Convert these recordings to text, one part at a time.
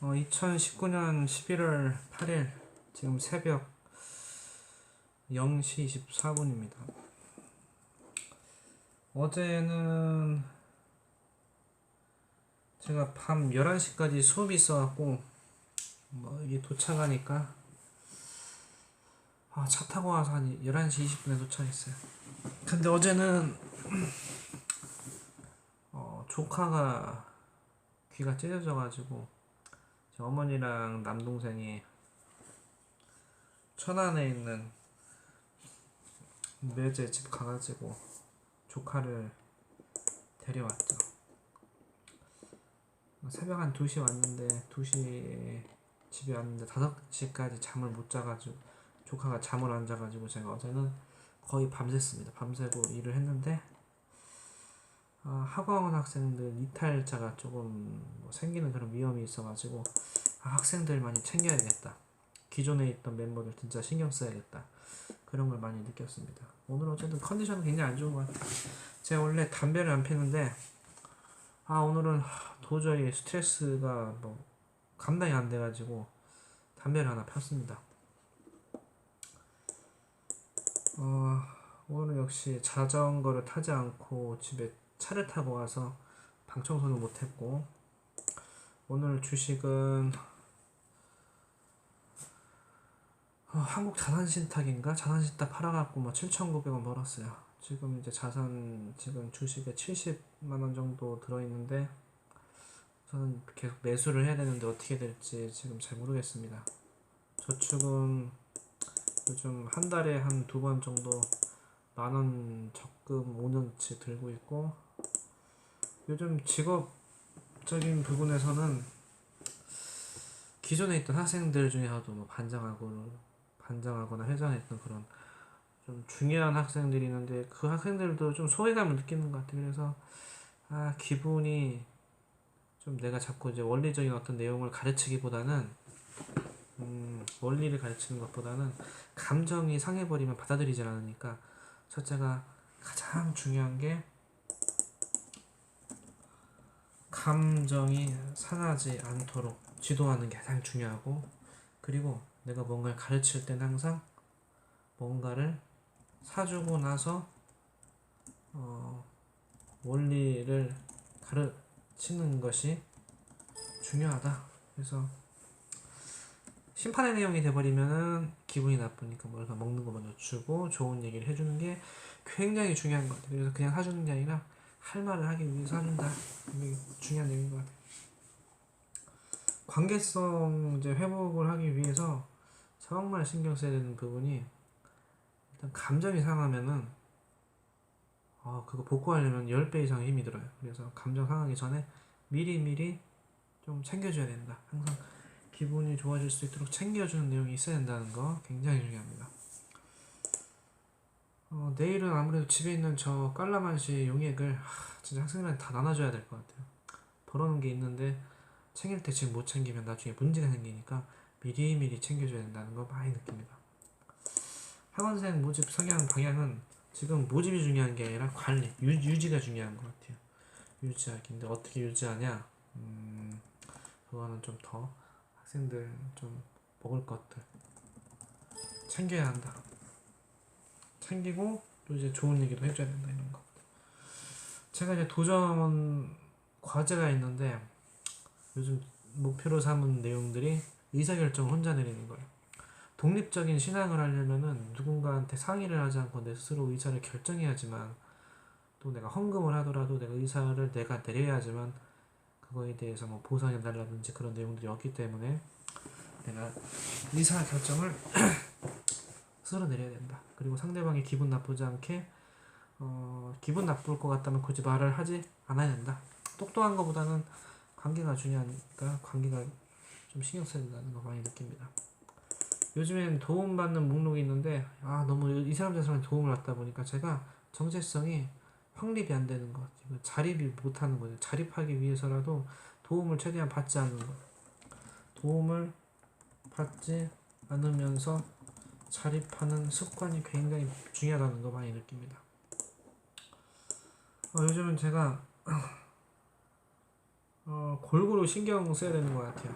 2019년 11월 8일 지금 새벽 0시 24분입니다. 어제는 제가 밤 11시까지 수업이 있어갖고 이게 도착하니까 차 타고 와서 한 11시 20분에 도착했어요. 근데 어제는 조카가 귀가 찢어져가지고 제 어머니랑 남동생이 천안에 있는 매제 집 가가지고 조카를 데려왔죠. 새벽 한 2시 왔는데 2시에 집에 왔는데 5시까지 잠을 못 자가지고 조카가 잠을 안 자가지고 제가 어제는 거의 밤샜습니다. 밤새고 일을 했는데 학원 학생들 이탈자가 조금 생기는 그런 위험이 있어가지고 학생들 많이 챙겨야겠다. 기존에 있던 멤버들 진짜 신경 써야겠다. 그런 걸 많이 느꼈습니다. 오늘 어쨌든 컨디션은 굉장히 안 좋은 것 같아요. 제가 원래 담배를 안 피는데 오늘은 도저히 스트레스가 감당이 안 돼가지고 담배를 하나 폈습니다. 오늘 역시 자전거를 타지 않고 집에 차를 타고 와서 방 청소를 못했고, 오늘 주식은 한국 자산신탁인가? 자산신탁 팔아갖고 7,900원 벌었어요. 지금 이제 지금 주식에 70만원 정도 들어있는데, 저는 계속 매수를 해야 되는데 어떻게 될지 지금 잘 모르겠습니다. 저축은 요즘 한 달에 한 2번 정도 만원 적금 5년치 들고 있고, 요즘 직업적인 부분에서는 기존에 있던 학생들 중에서도 반장하거나 회장했던 그런 좀 중요한 학생들이 있는데 그 학생들도 좀 소외감을 느끼는 것 같아요. 그래서 기분이 좀 내가 자꾸 이제 원리적인 어떤 내용을 가르치기보다는 원리를 가르치는 것보다는 감정이 상해버리면 받아들이질 않으니까 첫째가 가장 중요한 게 감정이 상하지 않도록 지도하는 게 가장 중요하고, 그리고 내가 뭔가를 가르칠 때는 항상 뭔가를 사주고 나서 원리를 가르치는 것이 중요하다. 그래서 심판의 내용이 돼버리면은 기분이 나쁘니까 뭔가 먹는 거 먼저 주고 좋은 얘기를 해주는 게 굉장히 중요한 것 같아요. 그래서 그냥 사주는 게 아니라 할 말을 하기 위해서 사준다. 이게 중요한 내용인 것 같아요. 관계성 이제 회복을 하기 위해서 정말 신경 써야 되는 부분이, 일단 감정이 상하면은 그거 복구하려면 10배 이상의 힘이 들어요. 그래서 감정 상하기 전에 미리미리 좀 챙겨줘야 된다. 항상 기분이 좋아질 수 있도록 챙겨주는 내용이 있어야 된다는 거 굉장히 중요합니다. 내일은 아무래도 집에 있는 저 깔라만시 용액을 진짜 학생들한테 다 나눠줘야 될 것 같아요. 벌어놓은 게 있는데 챙길 때 지금 못 챙기면 나중에 문제가 생기니까 미리미리 챙겨줘야 된다는 거 많이 느낍니다. 학원생 모집 성향 방향은 지금 모집이 중요한 게 아니라 관리, 유지가 중요한 것 같아요. 유지하기인데 어떻게 유지하냐? 그거는 좀 더 학생들 좀 먹을 것들 챙겨야 한다. 챙기고 또 이제 좋은 얘기도 해줘야 된다, 이런 거. 제가 이제 도전 과제가 있는데 요즘 목표로 삼은 내용들이 의사결정을 혼자 내리는 거예요. 독립적인 신앙을 하려면은 누군가한테 상의를 하지 않고 내 스스로 의사를 결정해야지만, 또 내가 헌금을 하더라도 내가 의사를 내가 내려야지만 그거에 대해서 보상해 달라든지 그런 내용들이 없기 때문에 내가 의사 결정을 스스로 내려야 된다. 그리고 상대방이 기분 나쁘지 않게 기분 나쁠 것 같다면 굳이 말을 하지 않아야 된다. 똑똑한 것보다는 관계가 중요하니까 관계가 좀 신경 써야 된다는 거 많이 느낍니다. 요즘엔 도움받는 목록이 있는데 너무 이 사람 저 사람이 도움을 받다 보니까 제가 정체성이 확립이 안 되는 것 같아요. 자립이 못하는 거죠. 자립하기 위해서라도 도움을 최대한 받지 않는 거예요. 도움을 받지 않으면서 자립하는 습관이 굉장히 중요하다는 거 많이 느낍니다. 요즘은 제가 골고루 신경 써야 되는 것 같아요.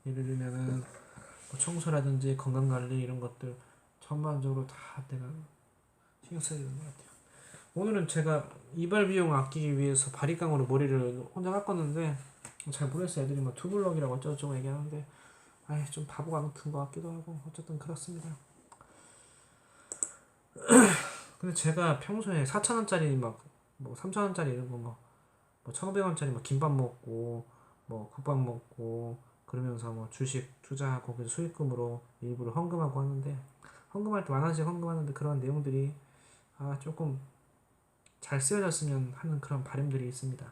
예를 들면은 뭐 청소라든지 건강관리 이런 것들 전반적으로 다 내가 신경 써야 되는 것 같아요. 오늘은 제가 이발 비용 아끼기 위해서 바리깡으로 머리를 혼자 깎았는데 잘 모르겠어요. 애들이 뭐 투블럭이라고 어쩌고저쩌고 얘기하는데 아이 좀 바보가 같은 것 같기도 하고 어쨌든 그렇습니다. 근데 제가 평소에 4,000원짜리 막 뭐 3,000원짜리 이런 거뭐 1,500원짜리 뭐 김밥 먹고 뭐 국밥 먹고 그러면서 뭐 주식 투자하고 그 수익금으로 일부러 헌금하고 하는데 헌금할 때 만원씩 헌금하는데 그런 내용들이 조금 잘 쓰여졌으면 하는 그런 바람들이 있습니다.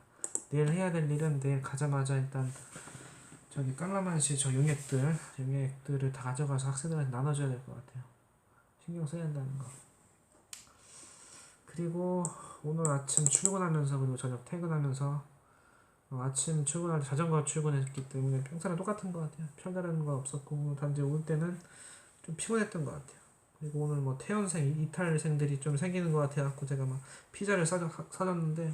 내일 해야 될 일은 내일 가자마자 일단 저기 깡라만시 저 용액들을 다 가져가서 학생들한테 나눠줘야 될 것 같아요. 신경 써야 한다는 거. 그리고 오늘 아침 출근하면서 그리고 저녁 퇴근하면서 아침 출근할 때 자전거 출근했기 때문에 평소랑 똑같은 것 같아요. 별다른 거 없었고 단지 올 때는 좀 피곤했던 것 같아요. 그리고 오늘 뭐 퇴원생, 이탈생들이 좀 생기는 것 같아갖고 제가 막 피자를 사줬는데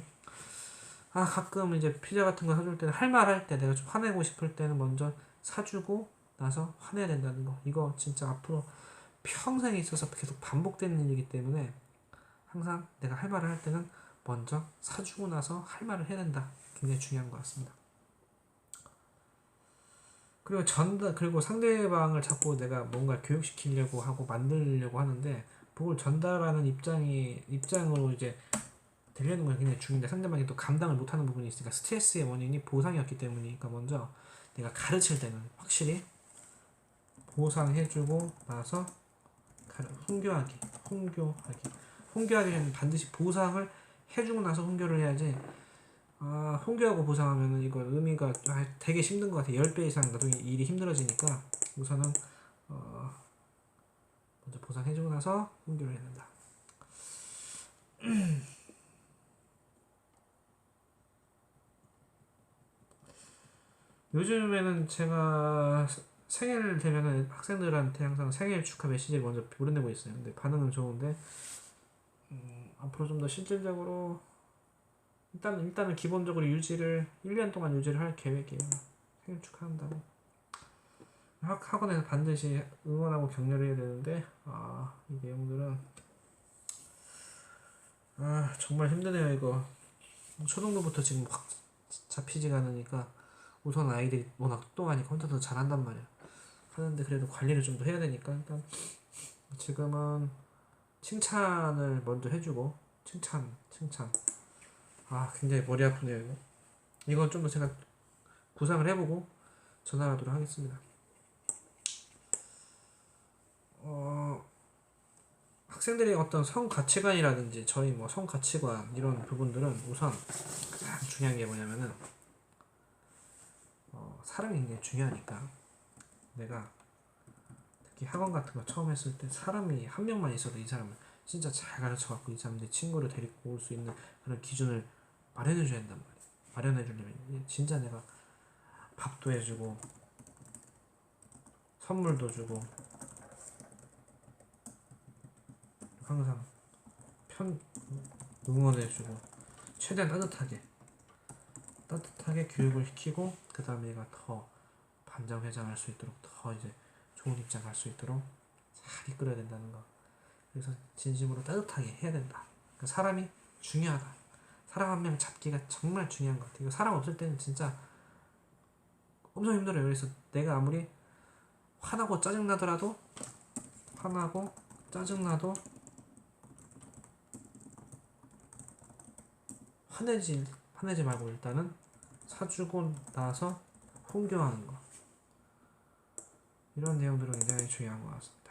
가끔 이제 피자 같은 거 사줄 때는 할 말 할 때 내가 좀 화내고 싶을 때는 먼저 사주고 나서 화내야 된다는 거. 이거 진짜 앞으로 평생에 있어서 계속 반복되는 일이기 때문에 항상 내가 할 말을 할 때는 먼저 사주고 나서 할 말을 해야 된다. 굉장히 중요한 것 같습니다. 그리고 상대방을 자꾸 내가 뭔가 교육시키려고 하고 만들려고 하는데 그걸 전달하는 입장으로 이제 되려는 건 굉장히 중요한데 상대방이 또 감당을 못하는 부분이 있으니까 스트레스의 원인이 보상이었기 때문이니까 먼저 내가 가르칠 때는 확실히 보상해주고 나서 홍교하기 전에 반드시 보상을 해주고 나서 홍교를 해야지. 홍교하고 보상하면은 이거 의미가 되게 힘든 것 같아. 10배 이상 나중에 일이 힘들어지니까 우선은 먼저 보상해주고 나서 홍교를 해야 된다. 요즘에는 제가 생일 되면은 학생들한테 항상 생일 축하 메시지를 먼저 보내고 있어요. 근데 반응은 좋은데 앞으로 좀 더 실질적으로 일단은 기본적으로 1년 동안 유지를 할 계획이에요. 생일 축하한다고. 학원에서 반드시 응원하고 격려를 해야 되는데 이 내용들은 정말 힘드네요. 이거 초등부부터 지금 확 잡히지가 않으니까 우선 아이들이 워낙 똑똑하니까 혼자서 잘한단 말이야. 하는데 그래도 관리를 좀 더 해야 되니까 일단 지금은 칭찬을 먼저 해주고 칭찬 굉장히 머리 아프네요. 이건 좀 더 제가 구상을 해보고 전화하도록 하겠습니다. 학생들의 어떤 성가치관이라든지 저희 뭐 성가치관 이런 부분들은 우선 가장 중요한 게 뭐냐면은 사람이 굉장히 중요하니까 내가 특히 학원 같은 거 처음 했을 때 사람이 한 명만 있어도 이 사람을 진짜 잘 가르쳐갖고 이 사람 내 친구를 데리고 올 수 있는 그런 기준을 마련해줘야 한단 말이야. 마련해주려면 진짜 내가 밥도 해주고 선물도 주고 항상 응원해주고 최대한 따뜻하게 교육을 시키고 그 다음에 얘가 더 반장회장할 수 있도록 더 이제 좋은 입장 갈 수 있도록 잘 이끌어야 된다는 거. 그래서 진심으로 따뜻하게 해야 된다. 그러니까 사람이 중요하다. 사람 한 명 잡기가 정말 중요한 것 같아요. 사람 없을 때는 진짜 엄청 힘들어요. 그래서 내가 아무리 화나고 짜증나도 화내지 말고 일단은 사주고 나서 홍교하는 거. 이런 내용들은 굉장히 중요한 것 같습니다.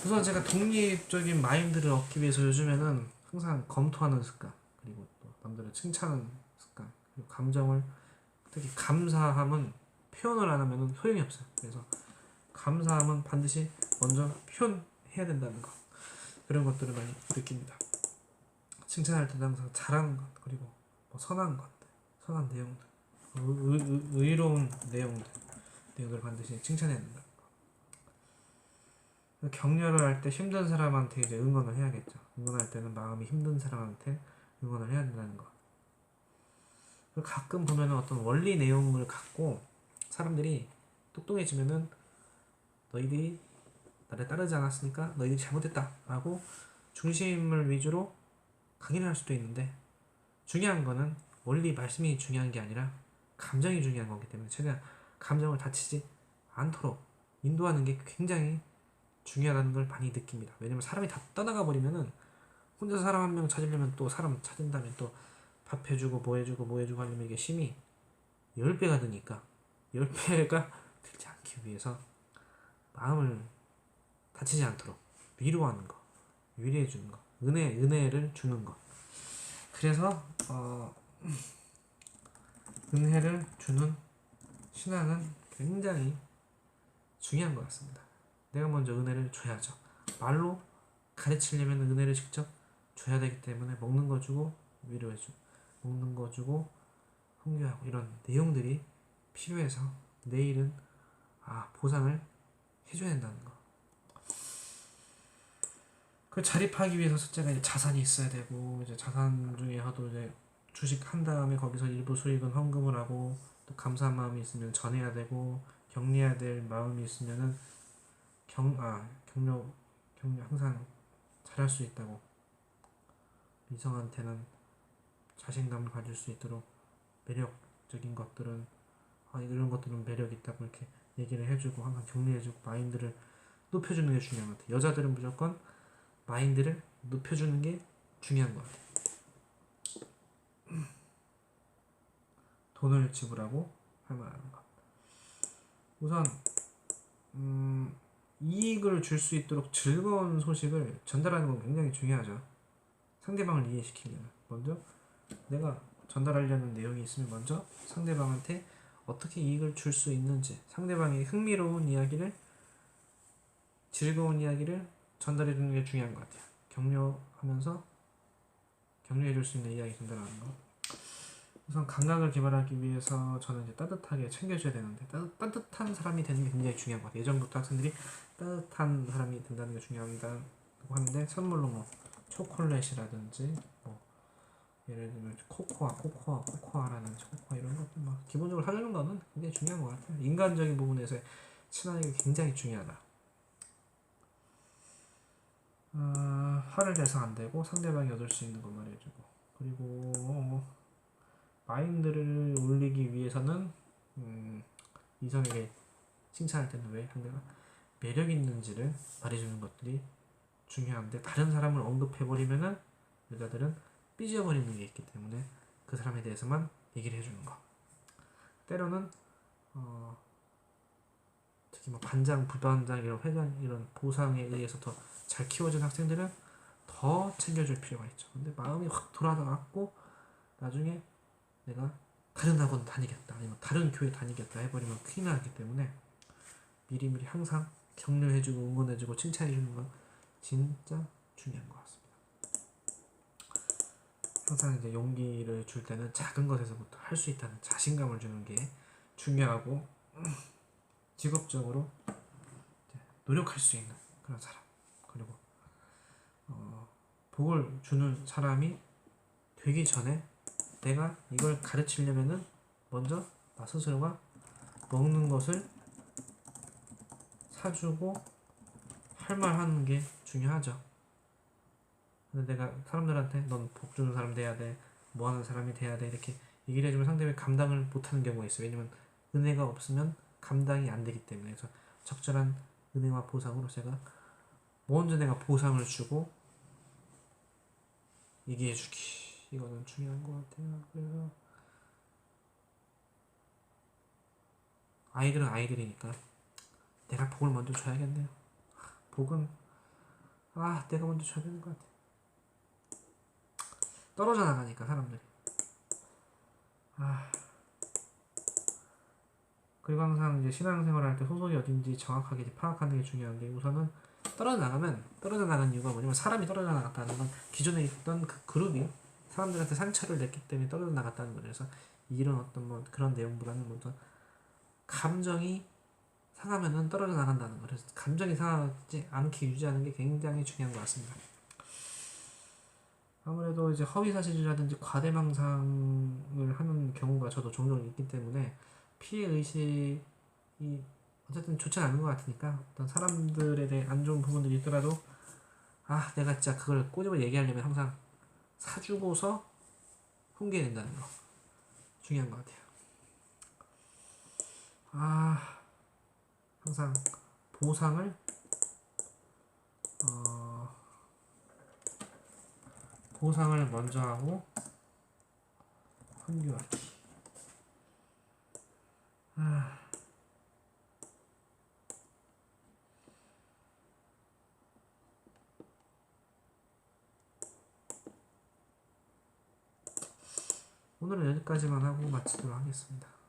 우선 제가 독립적인 마인드를 얻기 위해서 요즘에는 항상 검토하는 습관, 그리고 또 남들을 칭찬하는 습관, 그리고 감정을 특히 감사함은 표현을 안 하면 소용이 없어요. 그래서 감사함은 반드시 먼저 표현해야 된다는 거. 그런 것들을 많이 느낍니다. 칭찬할 때도 항상 잘하는 것, 그리고 뭐 선한 내용들, 의로운 내용들을 반드시 칭찬해야 된다. 격려를 할 때 힘든 사람한테 이제 응원을 해야겠죠. 응원할 때는 마음이 힘든 사람한테 응원을 해야 된다는 거. 가끔 보면은 어떤 원리 내용을 갖고 사람들이 똑똑해지면은 너희들이 나를 따르지 않았으니까 너희들이 잘못했다 라고 중심을 위주로 강의를 할 수도 있는데, 중요한 거는 원리 말씀이 중요한 게 아니라 감정이 중요한 거기 때문에 최대한 감정을 다치지 않도록 인도하는 게 굉장히 중요하다는 걸 많이 느낍니다. 왜냐면 사람이 다 떠나가 버리면은 혼자서 사람 한 명 찾으려면 또 사람 찾은 다음에 또 밥 해주고 뭐 해주고 뭐 해주고 하려면 이게 힘이 10배가 드니까 10배가 들지 않기 위해서 마음을 다치지 않도록 위로하는 거, 위로해 주는 거, 은혜를 주는 거. 그래서 은혜를 주는 신앙은 굉장히 중요한 것 같습니다. 내가 먼저 은혜를 줘야죠. 말로 가르치려면 은혜를 직접 줘야 되기 때문에 먹는 거 주고 위로해주고, 먹는 거 주고 훈계하고, 이런 내용들이 필요해서 내일은 보상을 해줘야 된다는 거. 그 자립하기 위해서 첫째가 이제 자산이 있어야 되고, 이제 자산 중에서도 이제 주식 한 다음에 거기서 일부 수익은 헌금을 하고, 또 감사한 마음이 있으면 전해야 되고, 격려해야 될 마음이 있으면은 격려 항상 잘할 수 있다고, 이성한테는 자신감을 가질 수 있도록 매력적인 것들은 이런 것들은 매력 있다고 이렇게 얘기를 해주고 항상 격려해주고 마인드를 높여주는 게 중요한 것 같아요. 여자들은 무조건 마인드를 높여주는 게 중요한 것 같아요. 돈을 지불하고 할 만한 것. 우선 이익을 줄 수 있도록 즐거운 소식을 전달하는 건 굉장히 중요하죠. 상대방을 이해시키려면 먼저 내가 전달하려는 내용이 있으면 먼저 상대방한테 어떻게 이익을 줄 수 있는지, 상대방이 흥미로운 이야기를, 즐거운 이야기를 전달해 주는 게 중요한 것 같아요. 격려하면서 격려해 줄 수 있는 이야기 전달하는 거. 우선 감각을 개발하기 위해서 저는 이제 따뜻하게 챙겨줘야 되는데, 따뜻한 사람이 되는 게 굉장히 중요한 것 같아요. 예전부터 학생들이 따뜻한 사람이 된다는 게 중요하다고 하는데, 선물로 뭐 초콜릿이라든지 뭐 예를 들면 코코아라는 코코아 이런 것들 막 기본적으로 사주는 거는 굉장히 중요한 것 같아요. 인간적인 부분에서 친하는 게 굉장히 중요하다. 화를 내서 안 되고 상대방이 얻을 수 있는 것만 해주고, 그리고 마인드를 올리기 위해서는 이성에게 칭찬할 때는 왜 상대가 매력 있는지를 말해주는 것들이 중요한데, 다른 사람을 언급해버리면은 여자들은 삐져버리는 게 있기 때문에 그 사람에 대해서만 얘기를 해주는 거. 때로는 특히 뭐 반장, 부반장, 이런 회장, 이런 보상에 의해서 더 잘 키워진 학생들은 더 챙겨줄 필요가 있죠. 근데 마음이 확 돌아가고 나중에 내가 다른 학원 다니겠다, 아니면 다른 교회 다니겠다 해버리면 큰일 나기 때문에 미리미리 항상 격려해주고 응원해주고 칭찬해주는 건 진짜 중요한 것 같습니다. 항상 이제 용기를 줄 때는 작은 것에서부터 할 수 있다는 자신감을 주는 게 중요하고, 직업적으로 노력할 수 있는 그런 사람, 그리고 복을 주는 사람이 되기 전에 내가 이걸 가르치려면은 먼저 나 스스로가 먹는 것을 사주고 할 말 하는 게 중요하죠. 근데 내가 사람들한테 넌 복 주는 사람 돼야 돼, 뭐 하는 사람이 돼야 돼 이렇게 얘기를 해주면 상대방이 감당을 못하는 경우가 있어요. 왜냐면 은혜가 없으면 감당이 안 되기 때문에. 그래서 적절한 은혜와 보상으로 제가 먼저 내가 보상을 주고 얘기해주기, 이거는 중요한 것 같아요. 그래서 아이들은 아이들이니까 내가 복을 먼저 줘야겠네요. 복은 내가 먼저 줘야 되는 것 같아. 떨어져 나가니까 사람들이. 그리고 항상 이제 신앙생활 할 때 소속이 어딘지 정확하게 파악하는 게 중요한데, 우선은 떨어져 나가는 이유가 뭐냐면 사람이 떨어져 나갔다는 건 기존에 있던 그 그룹이 사람들한테 상처를 냈기 때문에 떨어져 나갔다는 거죠. 그래서 이런 어떤 뭐 그런 내용보다는 먼저 감정이 상하면은 떨어져 나간다는 거. 그래서 감정이 상하지 않게 유지하는 게 굉장히 중요한 것 같습니다. 아무래도 이제 허위사실이라든지 과대망상을 하는 경우가 저도 종종 있기 때문에 피해의식이 어쨌든 좋지 않은 것 같으니까 어떤 사람들에 대해 안 좋은 부분들이 있더라도 아 내가 진짜 그걸 꼬집어 얘기하려면 항상 사주고서 훈계된다는 거 중요한 것 같아요. 아 항상 보상을 어, 보상을 먼저 하고 훈계하기. 오늘은 여기까지만 하고 마치도록 하겠습니다.